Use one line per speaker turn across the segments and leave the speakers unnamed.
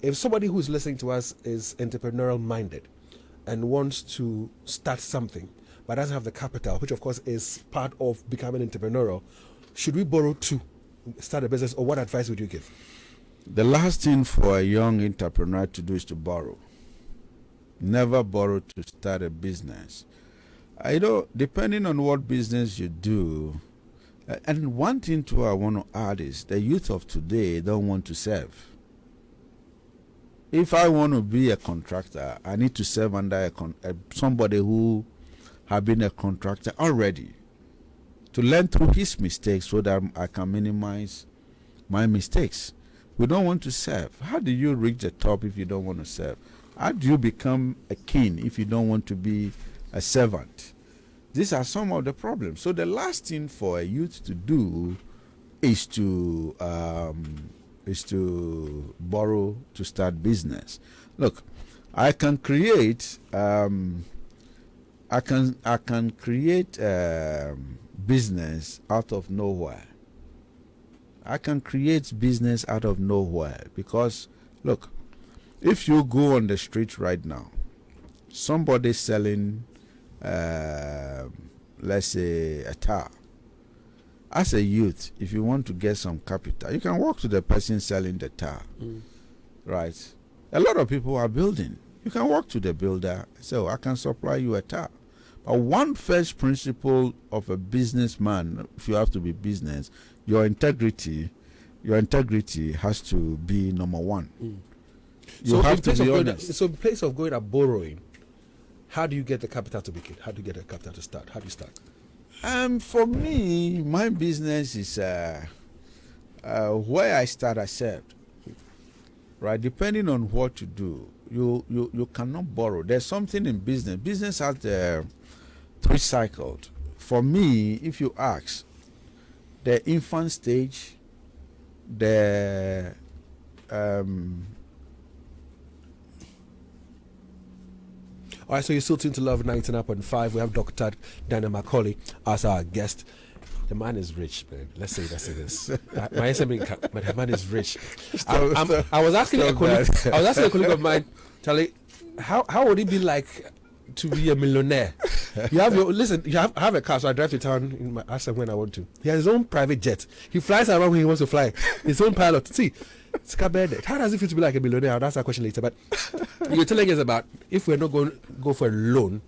if somebody who's listening to us is entrepreneurial minded and wants to start something but doesn't have the capital, which of course is part of becoming entrepreneurial, should we borrow to start a business, or what advice would you give?
The last thing for a young entrepreneur to do is to borrow. Never borrow to start a business. Depending on what business you do, and one thing too I want to add is the youth of today don't want to serve. If I want to be a contractor, I need to serve under somebody who have been a contractor already, to learn through his mistakes so that I can minimize my mistakes. We don't want to serve. How do you reach the top if you don't want to serve? How do you become a king if you don't want to be a servant? These are some of the problems. So the last thing for a youth to do is to borrow to start business. Look, I can create business out of nowhere. I can create business out of nowhere because, look, if you go on the street right now, somebody selling, let's say, a tar. As a youth, if you want to get some capital, you can walk to the person selling the tar, right? A lot of people are building. You can walk to the builder, so I can supply you a tar. But one first principle of a businessman, if you have to be business, your integrity has to be number one. You have to be honest.
So in place of going and borrowing, how do you get the capital to begin? How do you get the capital to start? How do you start?
For me, my business is where I start, I served. Right? Depending on what you do, you cannot borrow. There's something in business. Business has the three cycles. For me, if you ask, the infant stage, the
all right, so you're still tuned to Love 99.5. We have Dr. Daniel McKorley as our guest. The man is rich, man. Let's say this. My SME, but the man is rich. I was asking a colleague of mine, Charlie, how would it be like to be a millionaire? You have a car, so I drive to town ask him when I want to. He has his own private jet. He flies around when he wants to fly. His own pilot. See, it's cabaret. How does it feel to be like a millionaire? I'll ask that question later. But you're telling us about if we're not going to go for a loan,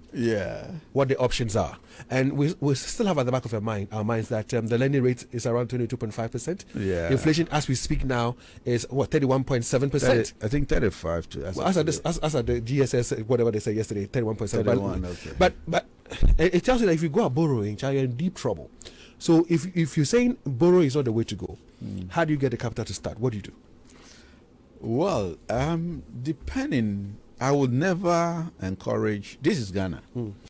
what the options are. And we still have at the back of our minds that the lending rate is around 22.5%.
Yeah.
Inflation as we speak now is 31.7%.
I think 35 to
as at the GSS, whatever they said yesterday, 31.7.
31, okay.
But it tells you that if you go out borrowing, you're in deep trouble. So if you're saying borrowing is not the way to go, how do you get the capital to start? What do you do?
Well, depending, I would never encourage. This is Ghana.